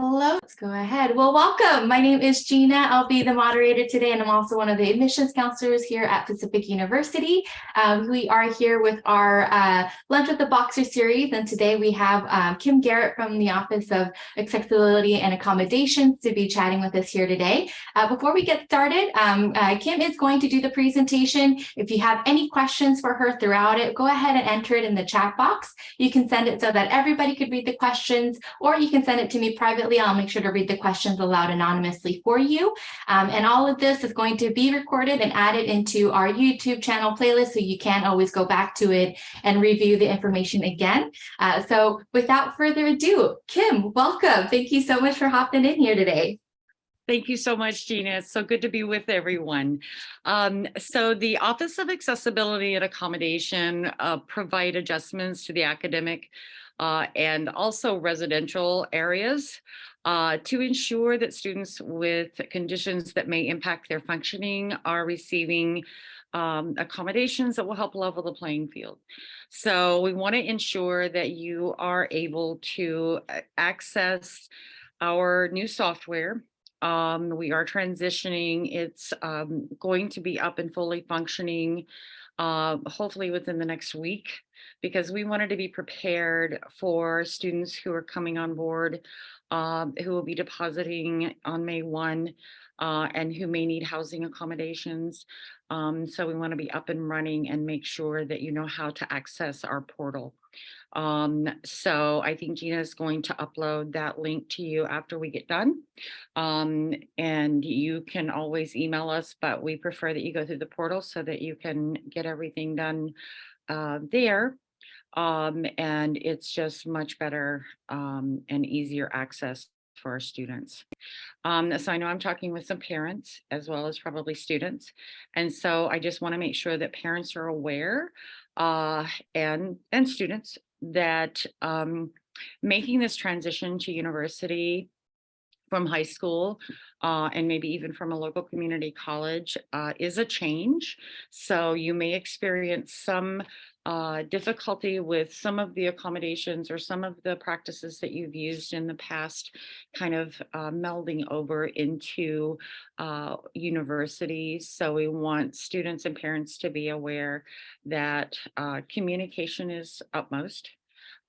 Hello, let's go ahead. Well, welcome. My name is Gina. I'll be the moderator today, and I'm also one of the admissions counselors here at Pacific University. We are here with our Lunch with the Boxer series, and today we have Kim Garrett from the Office of Accessibility and Accommodations to be chatting with us here today. Before we get started, Kim is going to do the presentation. If you have any questions for her throughout it, go ahead and enter it in the chat box. You can send it so that everybody could read the questions, or you can send it to me privately. I'll make sure to read the questions aloud anonymously for you. And all of this is going to be recorded and added into our YouTube channel playlist, so you can always go back to it and review the information again. So without further ado, Kim, welcome. Thank you so much for hopping in here today. Thank you so much, Gina. It's so good to be with everyone. So the Office of Accessibility and Accommodation provide adjustments to the academic and also residential areas to ensure that students with conditions that may impact their functioning are receiving accommodations that will help level the playing field. So we want to ensure that you are able to access our new software. We are transitioning. It's going to be up and fully functioning hopefully within the next week, because we wanted to be prepared for students who are coming on board, who will be depositing on May 1 and who may need housing accommodations. So we want to be up and running and make sure that you know how to access our portal. So I think Gina is going to upload that link to you after we get done. And you can always email us, but we prefer that you go through the portal so that you can get everything done there. And it's just much better and easier access for our students. So I know I'm talking with some parents as well as probably students. And so I just want to make sure that parents are aware and students that making this transition to university from high school and maybe even from a local community college is a change. So you may experience some difficulty with some of the accommodations or some of the practices that you've used in the past, kind of melding over into universities. So we want students and parents to be aware that communication is utmost.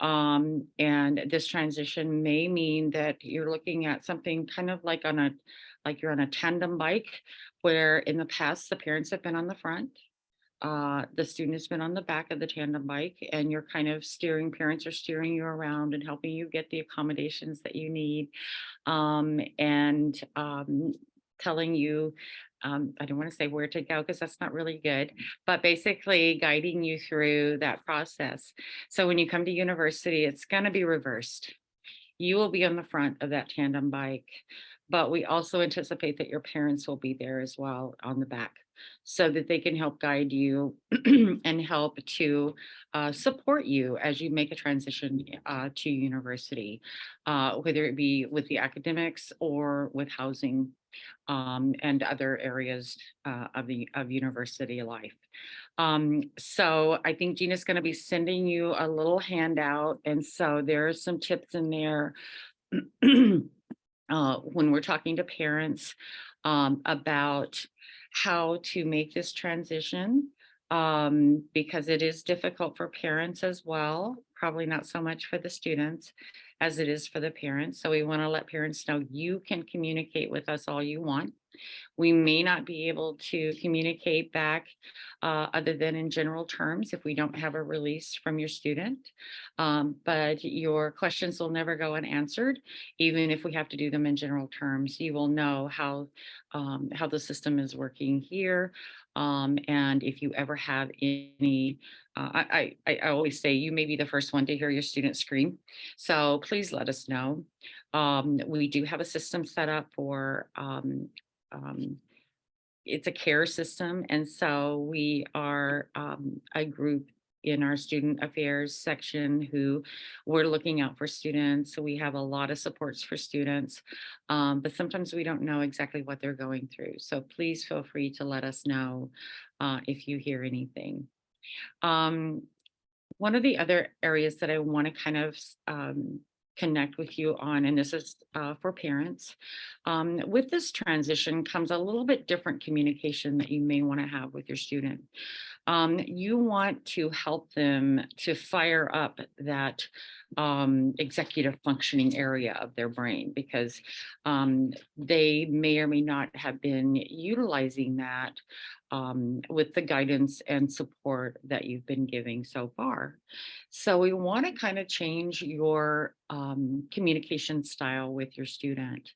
And this transition may mean that you're looking at something kind of like you're on a tandem bike, where in the past the parents have been on the front, the student has been on the back of the tandem bike, and you're kind of parents are steering you around and helping you get the accommodations that you need, and telling you, I don't want to say where to go because that's not really good, but basically guiding you through that process. So when you come to university, it's going to be reversed. You will be on the front of that tandem bike, but we also anticipate that your parents will be there as well on the back, so that they can help guide you and help to support you as you make a transition to university, whether it be with the academics or with housing and other areas of university life. So I think Gina's going to be sending you a little handout, and so there are some tips in there when we're talking to parents about how to make this transition, because it is difficult for parents as well, probably not so much for the students as it is for the parents. So we want to let parents know you can communicate with us all you want. We may not be able to communicate back other than in general terms if we don't have a release from your student, but your questions will never go unanswered. Even if we have to do them in general terms, you will know how the system is working here. And if you ever have any, I always say you may be the first one to hear your student scream. So please let us know. We do have a system set up for it's a care system. And so we are a group in our student affairs section who we're looking out for students. So we have a lot of supports for students, but sometimes we don't know exactly what they're going through. So please feel free to let us know if you hear anything. One of the other areas that I want to kind of connect with you on, and this is for parents. With this transition comes a little bit different communication that you may want to have with your student. You want to help them to fire up that executive functioning area of their brain, because they may or may not have been utilizing that with the guidance and support that you've been giving so far. So we want to kind of change your communication style with your student.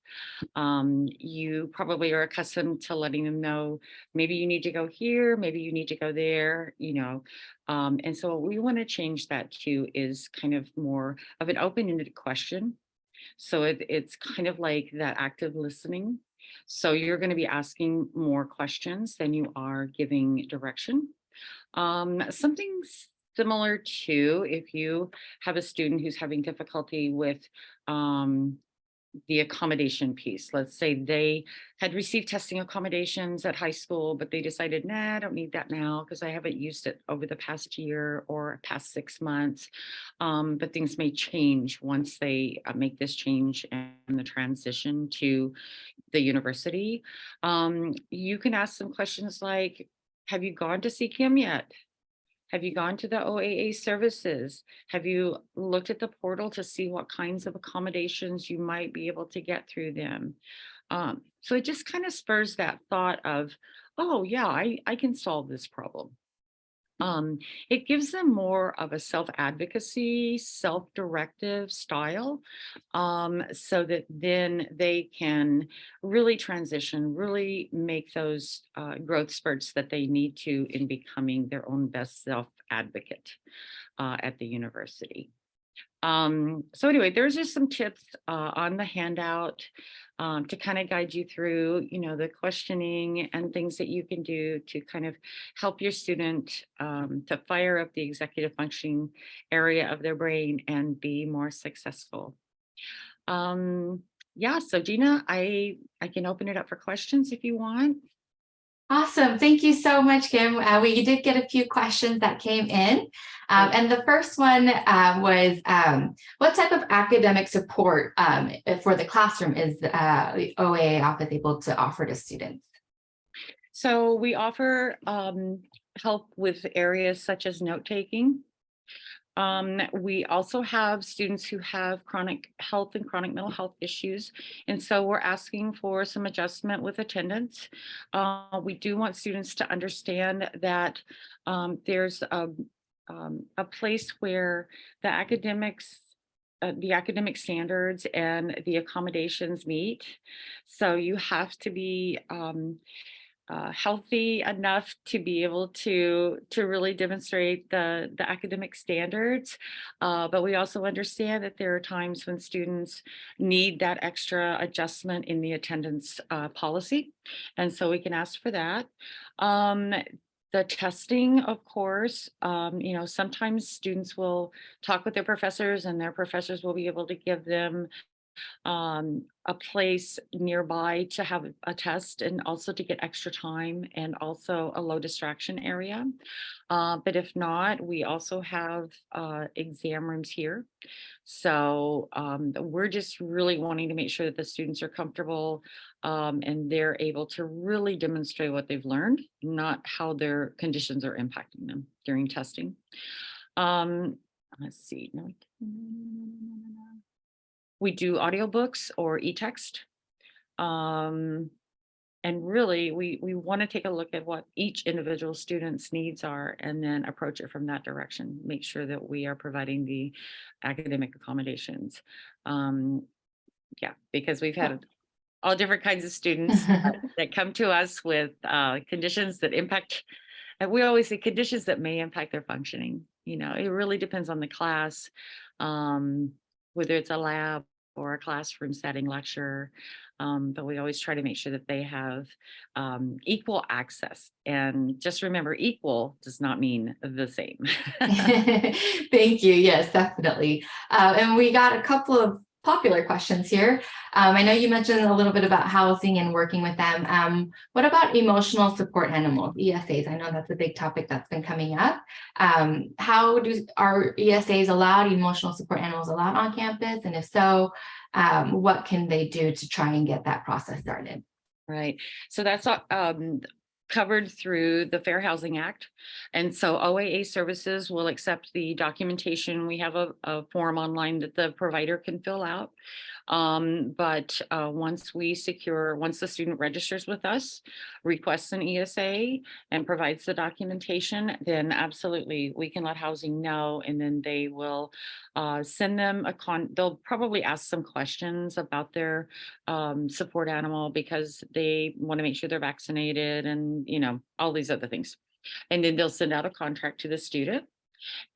You probably are accustomed to letting them know, maybe you need to go here, maybe you need to go there, and so what we want to change that to is kind of more of an open-ended question. So it's kind of like that active listening. So you're going to be asking more questions than you are giving direction. Something similar to if you have a student who's having difficulty with the accommodation piece. Let's say they had received testing accommodations at high school, but they decided, nah, I don't need that now because I haven't used it over the past year or past 6 months. But things may change once they make this change and the transition to the university. You can ask some questions like, have you gone to CCAM yet? Have you gone to the OAA services? Have you looked at the portal to see what kinds of accommodations you might be able to get through them? So it just kind of spurs that thought of, oh yeah, I can solve this problem. It gives them more of a self-advocacy, self-directive style, so that then they can really transition, really make those growth spurts that they need to in becoming their own best self-advocate at the university. So anyway, there's just some tips on the handout to kind of guide you through, the questioning and things that you can do to kind of help your student to fire up the executive functioning area of their brain and be more successful. Yeah, so Gina, I can open it up for questions if you want. Awesome. Thank you so much, Kim. We did get a few questions that came in. And the first one was, what type of academic support for the classroom is the OAA office able to offer to students? So we offer help with areas such as note-taking. We also have students who have chronic health and chronic mental health issues. And so we're asking for some adjustment with attendance. We do want students to understand that there's a place where the academic standards and the accommodations meet. So you have to be healthy enough to be able to really demonstrate the academic standards, but we also understand that there are times when students need that extra adjustment in the attendance policy, and so we can ask for that. The testing, of course, sometimes students will talk with their professors and their professors will be able to give them a place nearby to have a test and also to get extra time and also a low distraction area. But if not, we also have exam rooms here. So we're just really wanting to make sure that the students are comfortable and they're able to really demonstrate what they've learned, not how their conditions are impacting them during testing. Let's see. No. We do audiobooks or e-text. And really, we want to take a look at what each individual student's needs are and then approach it from that direction. Make sure that we are providing the academic accommodations. Yeah, because we've had all different kinds of students that come to us with conditions that impact, and we always say conditions that may impact their functioning. It really depends on the class, whether it's a lab or a classroom setting lecture, but we always try to make sure that they have equal access. And just remember, equal does not mean the same. Thank you. Yes, definitely. And we got a couple of popular questions here. I know you mentioned a little bit about housing and working with them. What about emotional support animals, ESAs? I know that's a big topic that's been coming up. Are ESAs allowed, emotional support animals allowed on campus? And if so, what can they do to try and get that process started? Right. So that's covered through the Fair Housing Act. And so OAA services will accept the documentation. We have a form online that the provider can fill out. But once the student registers with us, requests an ESA and provides the documentation, then absolutely we can let housing know, and then they will send them they'll probably ask some questions about their support animal, because they want to make sure they're vaccinated and, all these other things. And then they'll send out a contract to the student.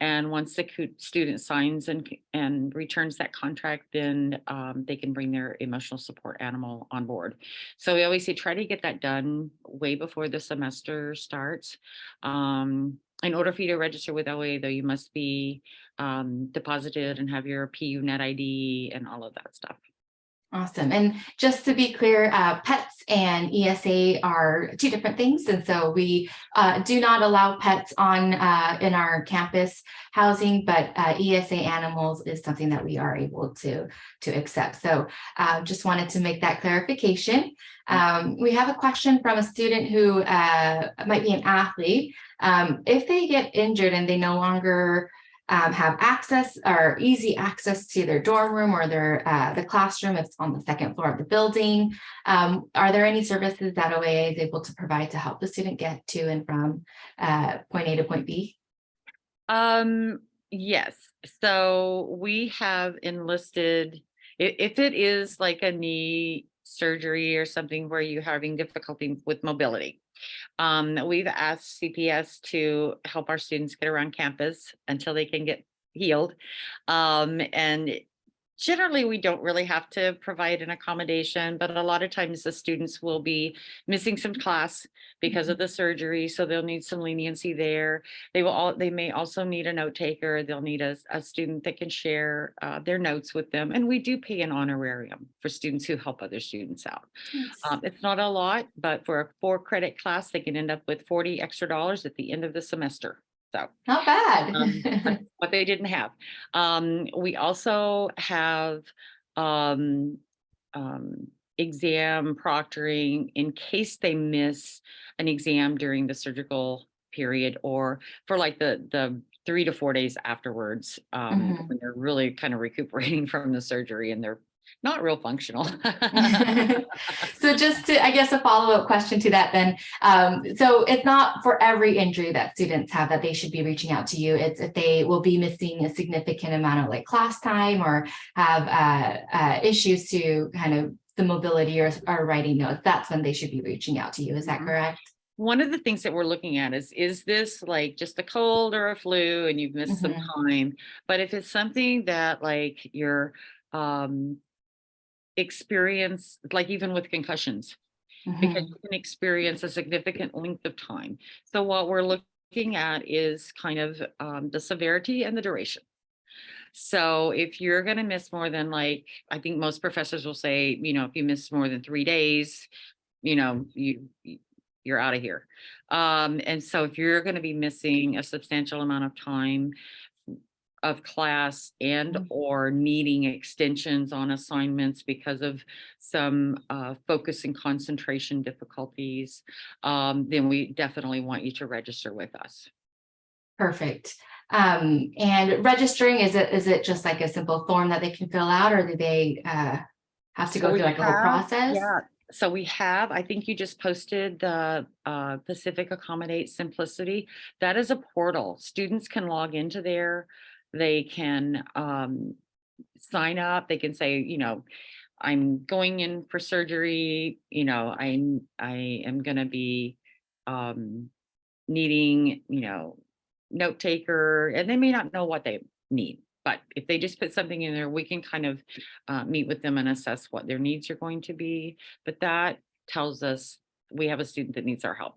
And once the student signs and returns that contract, then they can bring their emotional support animal on board. So we always say try to get that done way before the semester starts. In order for you to register with OA, though, you must be deposited and have your PU net ID and all of that stuff. Awesome. And just to be clear, pets and ESA are two different things. And so we do not allow pets on in our campus housing, but ESA animals is something that we are able to accept. So just wanted to make that clarification. We have a question from a student who might be an athlete. If they get injured and they no longer have access or easy access to their dorm room or their the classroom, if it's on the second floor of the building. Are there any services that OAA is able to provide to help the student get to and from point A to point B? Yes. So we have enlisted, if it is like a knee surgery or something where you're having difficulty with mobility, we've asked CPS to help our students get around campus until they can get healed. And generally, we don't really have to provide an accommodation, but a lot of times the students will be missing some class because of the surgery, so they'll need some leniency there. They may also need a note taker. They'll need a student that can share their notes with them, and we do pay an honorarium for students who help other students out. Nice. It's not a lot, but for a 4-credit class, they can end up with $40 extra at the end of the semester. So Not bad. what they didn't have. We also have exam proctoring in case they miss an exam during the surgical period, or for like the 3 to 4 days afterwards, when they're really kind of recuperating from the surgery and they're not real functional. So just to, I guess, a follow-up question to that then. So it's not for every injury that students have that they should be reaching out to you. It's if they will be missing a significant amount of like class time or have issues to kind of the mobility or writing notes, that's when they should be reaching out to you. Is that correct? One of the things that we're looking at is this like just a cold or a flu and you've missed some time? But if it's something that like you're experience, like even with concussions, because you can experience a significant length of time. So what we're looking at is kind of the severity and the duration. So if you're going to miss more than, like, I think most professors will say, if you miss more than 3 days, you're out of here. And so if you're going to be missing a substantial amount of time of class and or needing extensions on assignments because of some focus and concentration difficulties, then we definitely want you to register with us. Perfect. And registering, is it just like a simple form that they can fill out, or do they have to go through like a whole process? Yeah. So we have, I think you just posted the Pacific Accommodate Simplicity. That is a portal. Students can log into there. They can sign up. They can say, I'm going in for surgery. I am going to be needing, note taker, and they may not know what they need. But if they just put something in there, we can kind of meet with them and assess what their needs are going to be. But that tells us we have a student that needs our help.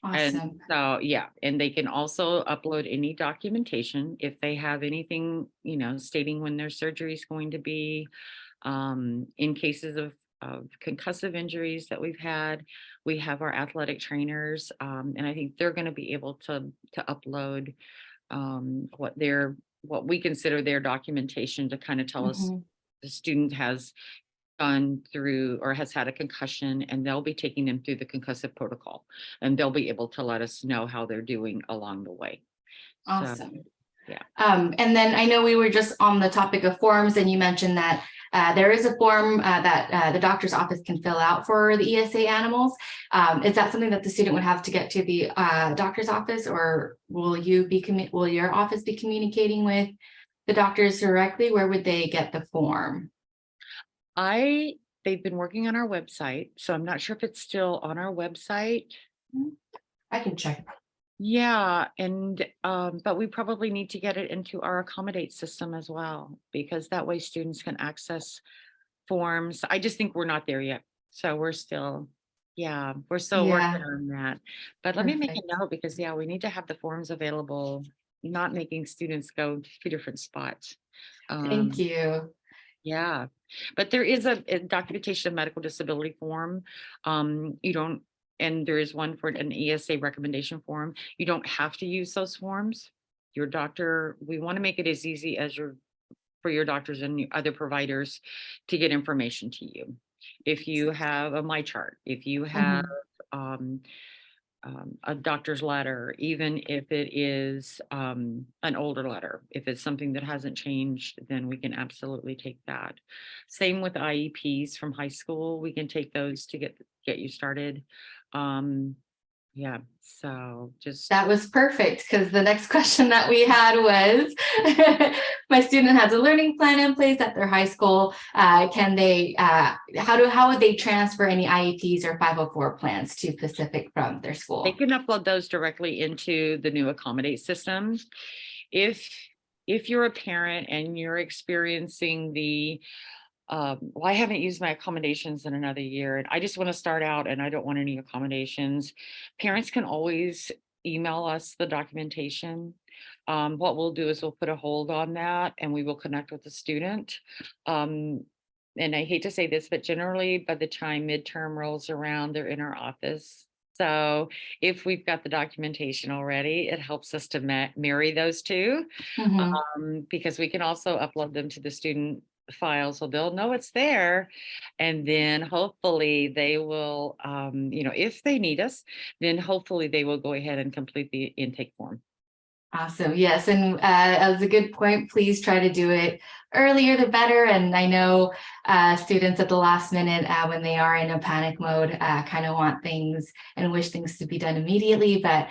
And Awesome. so, yeah, and they can also upload any documentation if they have anything, stating when their surgery is going to be. In cases of concussive injuries that we've had, we have our athletic trainers, and I think they're going to be able to upload what we consider their documentation to kind of tell us Mhm. the student has gone through or has had a concussion, and they'll be taking them through the concussive protocol, and they'll be able to let us know how they're doing along the way. So, Awesome. yeah. And then I know we were just on the topic of forms, and you mentioned that there is a form that the doctor's office can fill out for the ESA animals. Is that something that the student would have to get to the doctor's office, or will your office be communicating with the doctors directly? Where would they get the form? They've been working on our website, so I'm not sure if it's still on our website. I can check. Yeah, and but we probably need to get it into our accommodate system as well, because that way students can access forms. I just think we're not there yet. So we're still working Yeah, on that. But let me make a perfect. note, because yeah, we need to have the forms available, not making students go to different spots. Thank Um, you. yeah, but there is a documentation of medical disability form. You don't, and there is one for an ESA recommendation form. You don't have to use those forms. Your doctor, we want to make it as easy as for your doctors and your other providers to get information to you. If you have a My Chart, if you have Mhm. um, a doctor's letter, even if it is an older letter. If it's something that hasn't changed, then we can absolutely take that. Same with IEPs from high school. We can take those to get you started. Um, yeah, so just That was perfect, because the next question that we had was my student has a learning plan in place at their high school. Can they, how would they transfer any IEPs or 504 plans to Pacific from their they school? can upload those directly into the new Accommodate system. If if you're a parent and you're experiencing well, I haven't used my accommodations in another year, and I just want to start out and I don't want any accommodations. Parents can always email us the documentation. What we'll do is we'll put a hold on that and we will connect with the student. Um, and I hate to say this, but generally by the time midterm rolls around, they're in our office. So if we've got the documentation already, it helps us to marry those two, Mhm. because we can also upload them to the student file so they'll know it's there. And then hopefully they will, if they need us, then hopefully they will go ahead and complete the intake form. Awesome. Yes. And as a good point, please try to do it earlier the better. And I know students at the last minute, when they are in a panic mode, kind of want things and wish things to be done immediately. But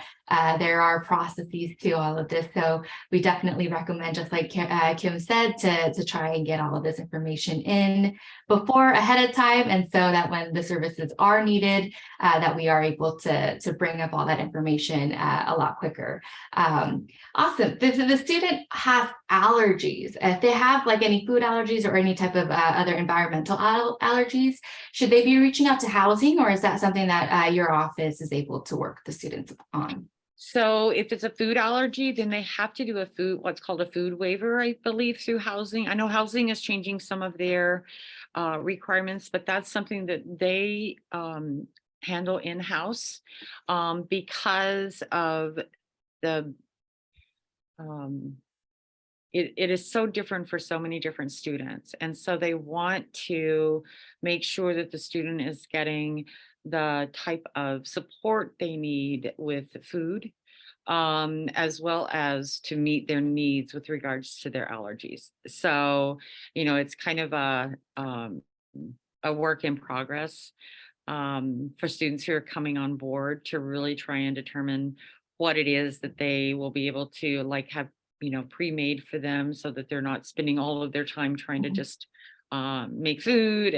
there are processes to all of this. So we definitely recommend, just like Kim said, to try and get all of this information in before ahead of time. And so that when the services are needed, that we are able to bring up all that information a lot quicker. Awesome. If the student has allergies, if they have like any food allergies or any type of other environmental allergies, should they be reaching out to housing, or is that something that your office is able to work with the students on? So if it's a food allergy, then they have to do what's called a food waiver, I believe, through housing. I know housing is changing some of their requirements, but that's something that they handle in-house, because of the um, it is so different for so many different students. And so they want to make sure that the student is getting the type of support they need with the food, as well as to meet their needs with regards to their allergies. So, it's kind of a work in progress, for students who are coming on board to really try and determine what it is that they will be able to like have, pre-made for them, so that they're not spending all of their time trying to Mhm. just make food,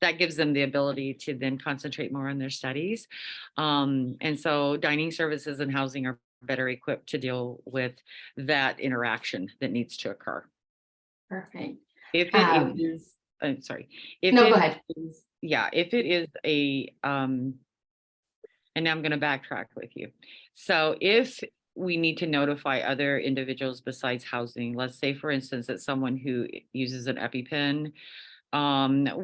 that gives them the ability to then concentrate more on their studies. And so dining services and housing are better equipped to deal with that interaction that needs to occur. Perfect. If it Um, is, I'm sorry, if no, go it ahead. is, yeah, if it is a And now I'm going to backtrack with you. So if we need to notify other individuals besides housing, let's say, for instance, that someone who uses an EpiPen,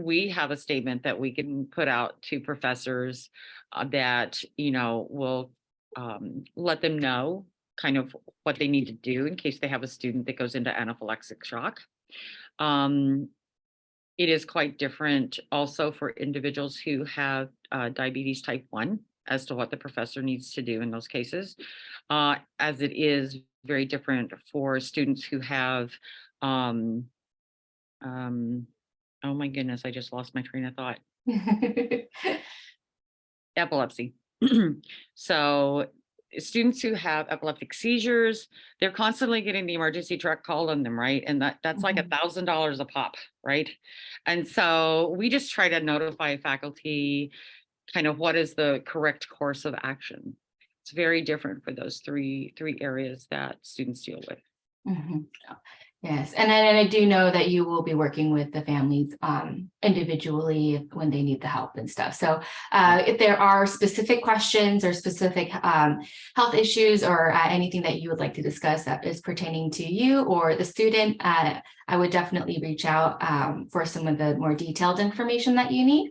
we have a statement that we can put out to professors that, will let them know kind of what they need to do in case they have a student that goes into anaphylactic shock. It is quite different also for individuals who have diabetes type 1 as to what the professor needs to do in those cases, as it is very different for students who have, um, oh my goodness, I just lost my train of thought. Epilepsy. So students who have epileptic seizures, they're constantly getting the emergency truck called on them, right? And that's like $1,000 a pop, right? And so we just try to notify faculty kind of what is the correct course of action. It's very different for those three areas that students deal with. Mhm. Yes, and I do know that you will be working with the families individually when they need the help and stuff. So if there are specific questions or specific health issues or anything that you would like to discuss that is pertaining to you or the student, I would definitely reach out for some of the more detailed information that you need.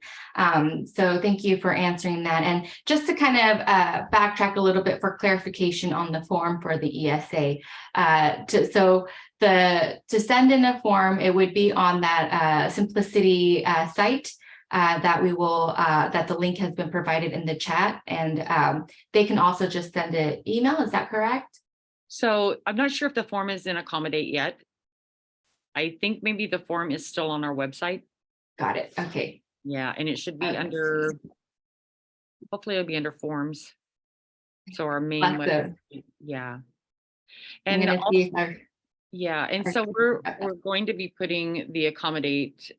So thank you for answering that. And just to kind of backtrack a little bit for clarification on the form for the ESA. To send in a form, it would be on that Simplicity site that we will that the link has been provided in the chat, and they can also just send an email. Is that correct? So I'm not sure if the form is in Accommodate yet. I think maybe the form is still on our website. Got it. Okay. Yeah, and it should be under, hopefully it'll be under forms. So our main website, yeah. And yeah, and so we're going to be putting the Accommodate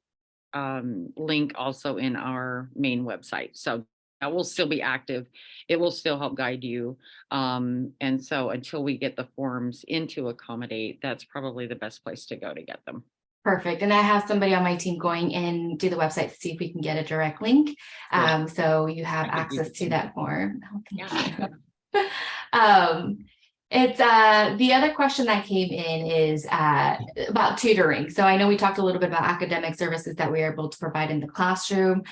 link also in our main website. So that will still be active. It will still help guide you. And so until we get the forms into Accommodate, that's probably the best place to go to get them. Perfect. And I have somebody on my team going in to the website to see if we can get a direct link. So you have access to that form. Yeah. It's the other question that came in is about tutoring. So I know we talked a little bit about academic services that we are able to provide in the classroom.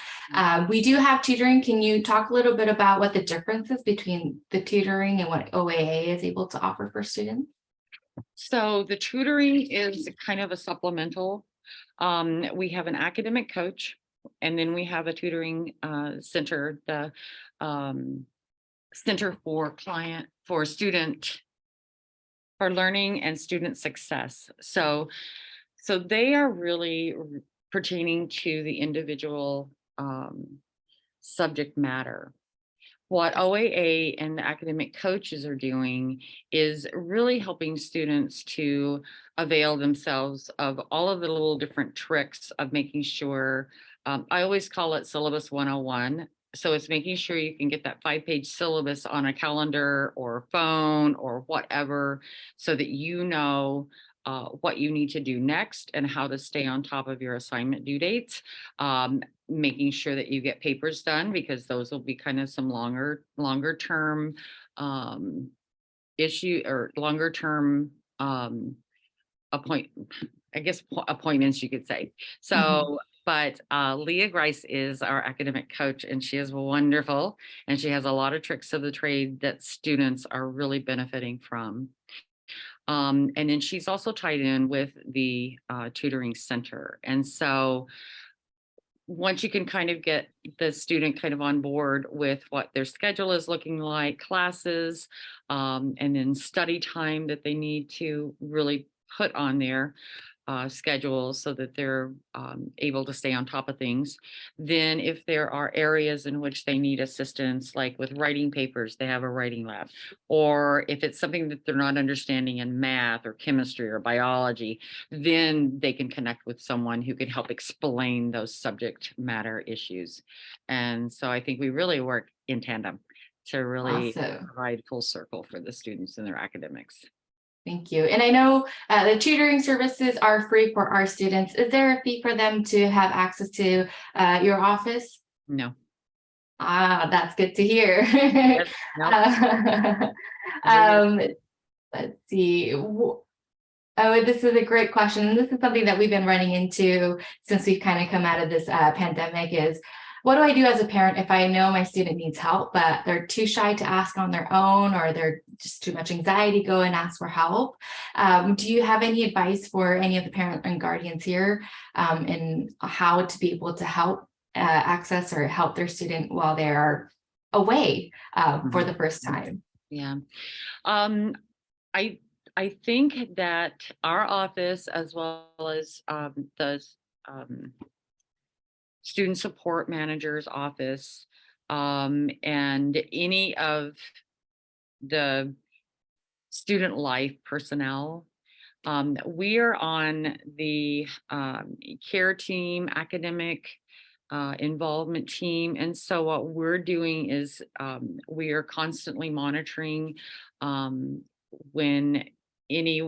We do have tutoring. Can you talk a little bit about what the difference is between the tutoring and what OAA is able to offer for students? So the tutoring is kind of a supplemental. We have an academic coach, and then we have a tutoring center, the Center for Learning and Student Success. So they are really pertaining to the individual subject matter. What OAA and the academic coaches are doing is really helping students to avail themselves of all of the little different tricks of making sure, I always call it syllabus 101. So it's making sure you can get that 5-page syllabus on a calendar or phone or whatever, so that you know what you need to do next and how to stay on top of your assignment due dates. Making sure that you get papers done, because those will be kind of some longer term issue or longer term appointments, you could say. So but Leah Grice is our academic coach, and she is wonderful, and she has a lot of tricks of the trade that students are really benefiting from. And then she's also tied in with the tutoring center. And so once you can kind of get the student kind of on board with what their schedule is looking like, classes, and then study time that they need to really put on their schedule so that they're able to stay on top of things. Then if there are areas in which they need assistance, like with writing papers, they have a writing lab. Or if it's something that they're not understanding in math or chemistry or biology, then they can connect with someone who can help explain those subject matter issues. And so I think we really work in tandem to really provide full circle for the students in their academics. Thank you. And I know the tutoring services are free for our students. Is there a fee for them to have access to your office? No. That's good to hear. Yep, yep, Uh, very good. um, let's see. Oh, this is a great question. And this is something that we've been running into since we've kind of come out of this pandemic is what do I do as a parent if I know my student needs help, but they're too shy to ask on their own, or they're just too much anxiety to go and ask for help? Do you have any advice for any of the parents and guardians here in how to be able to help access or help their student while they are away for Mhm. the first time? Yeah. Um, I I think that our office, as well as the um, student support manager's office, and any of the student life personnel, we are on the care team, academic involvement team. And so what we're doing is we are constantly monitoring um, when any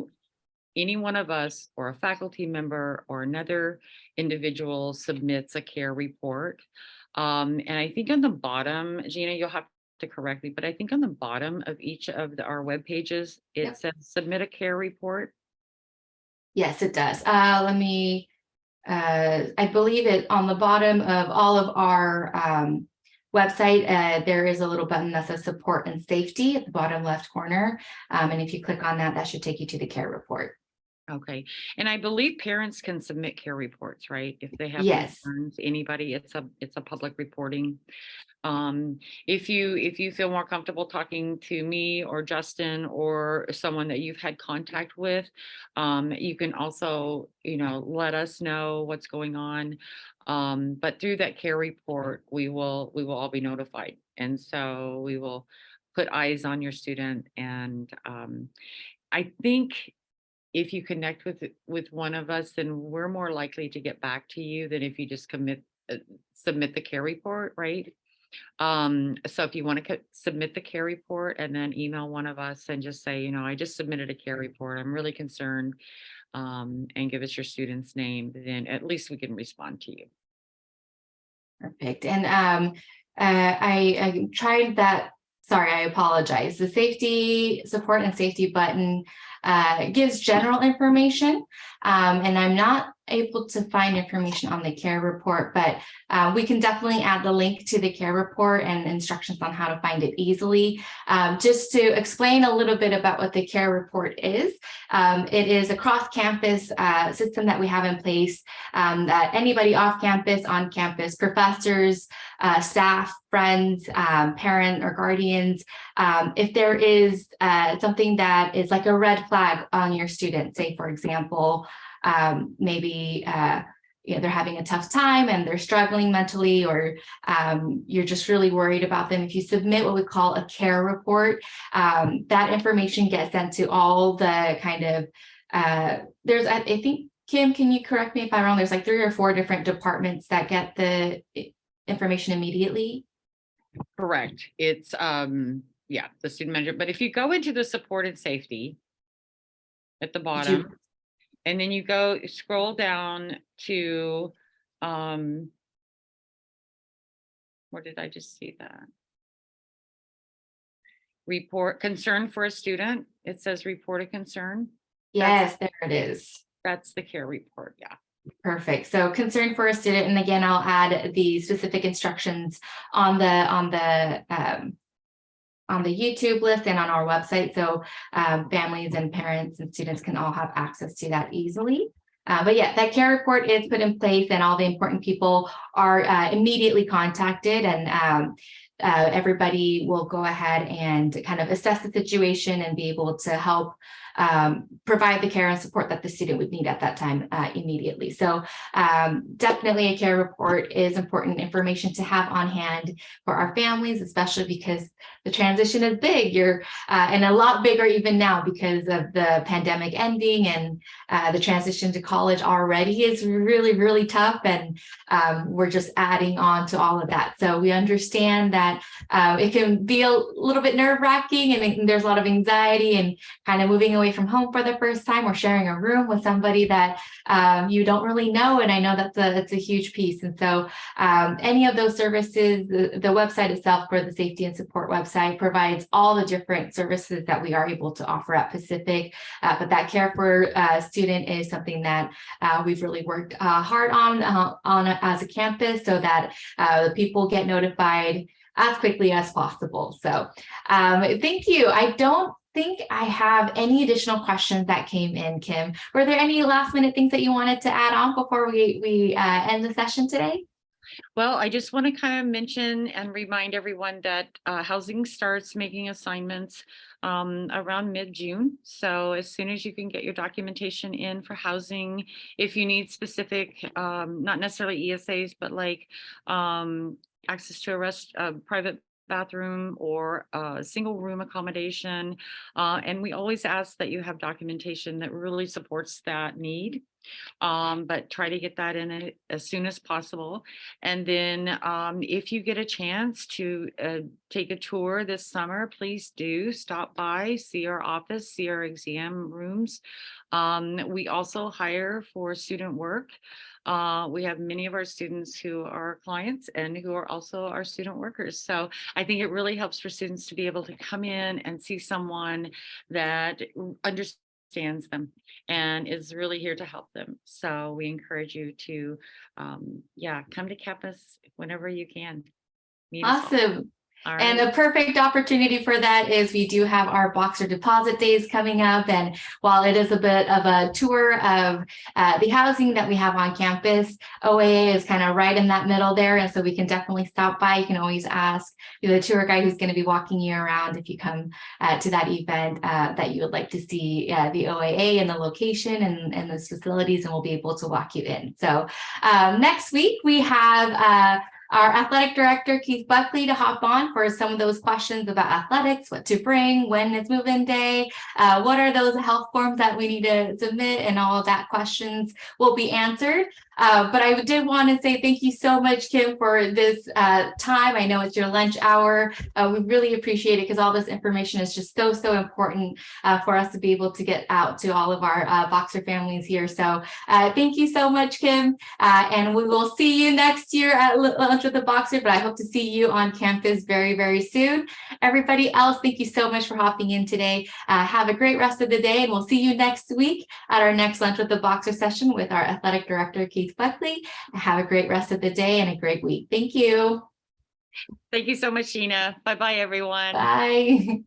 any one of us or a faculty member or another individual submits a care report. And I think on the bottom, Gina, you'll have to correct me, but I think on the bottom of each of our web pages, it Yep. says submit a care report. Yes, it does. I believe it on the bottom of all of our website, there is a little button that says support and safety at the bottom left corner. And if you click on that, that should take you to the care report. Okay. And I believe parents can submit care reports, right? If they have Yes. concerns, anybody, it's a public reporting. Um, if you feel more comfortable talking to me or Justin or someone that you've had contact with, you can also, let us know what's going on. But through that care report, we will all be notified. And so we will put eyes on your student. And I think if you connect with one of us, then we're more likely to get back to you than if you just submit the care report, right? So if you want to submit the care report and then email one of us and just say, I just submitted a care report, I'm really concerned, and give us your student's name, then at least we can respond to you. Perfect. And I tried that. Sorry, I apologize. The safety support and safety button gives general information, and I'm not able to find information on the care report, but we can definitely add the link to the care report and instructions on how to find it easily. Just to explain a little bit about what the care report is, it is a cross-campus system that we have in place that anybody off campus, on campus, professors, staff, friends, parent or guardians, if there is something that is like a red flag on your student, say, for example, maybe they're having a tough time and they're struggling mentally, or you're just really worried about them. If you submit what we call a care report, that information gets sent to all the kind of, I think, Kim, can you correct me if I'm wrong? There's like 3 or 4 different departments that get the information immediately. Correct. It's yeah, the student manager. But if you go into the support and safety at the Did you? bottom, and then you scroll down to where did I just see that? Report concern for a student. It says report a concern. Yes, there it is. That's the care report. Yeah. Perfect. So concern for a student, and again, I'll add the specific instructions on the YouTube list and on our website, so families and parents and students can all have access to that easily. But yeah, that care report is put in place, and all the important people are immediately contacted, and everybody will go ahead and kind of assess the situation and be able to help provide the care and support that the student would need at that time immediately. So definitely a care report is important information to have on hand for our families, especially because the transition is big. You're and a lot bigger even now because of the pandemic ending, and the transition to college already is really, really tough. And we're just adding on to all of that. So we understand that it can be a little bit nerve-wracking, and there's a lot of anxiety and kind of moving away from home for the first time or sharing a room with somebody that you don't really know. And I know that's a huge piece. And so any of those services, the website itself for the safety and support website provides all the different services that we are able to offer at Pacific. But that care for student is something that we've really worked hard on as a campus so that the people get notified as quickly as possible. So thank you. I don't think I have any additional questions that came in, Kim. Were there any last minute things that you wanted to add on before we end the session today? Well, I just want to kind of mention and remind everyone that housing starts making assignments around mid-June. So as soon as you can get your documentation in for housing, if you need specific, not necessarily ESAs, but like access to a private bathroom or a single room accommodation. And we always ask that you have documentation that really supports that need. But try to get that in as soon as possible. And then if you get a chance to take a tour this summer, please do stop by, see our office, see our exam rooms. We also hire for student work. We have many of our students who are clients and who are also our student workers. So I think it really helps for students to be able to come in and see someone that understands them and is really here to help them. So we encourage you to, come to campus whenever you can. Meet us all. Awesome. All And right. a perfect opportunity for that is we do have our Boxer Deposit Days coming up. And while it is a bit of a tour of the housing that we have on campus, OAA is kind of right in that middle there. And so we can definitely stop by. You can always ask the tour guide who's going to be walking you around if you come to that event that you would like to see the OAA and the location and those facilities, and we'll be able to walk you in. So next week we have our athletic director, Keith Buckley, to hop on for some of those questions about athletics, what to bring, when is move-in day, what are those health forms that we need to submit, and all of that questions will be answered. But I did want to say thank you so much, Kim, for this time. I know it's your lunch hour. We really appreciate it because all this information is just so important for us to be able to get out to all of our Boxer families here. So thank you so much, Kim. And we will see you next year at Lunch with the Boxer, but I hope to see you on campus very soon. Everybody else, thank you so much for hopping in today. Have a great rest of the day, and we'll see you next week at our next Lunch with the Boxer session with our athletic director, Keith Buckley. Have a great rest of the day and a great week. Thank you. Thank you so much, Gina. Bye-bye, everyone. Bye.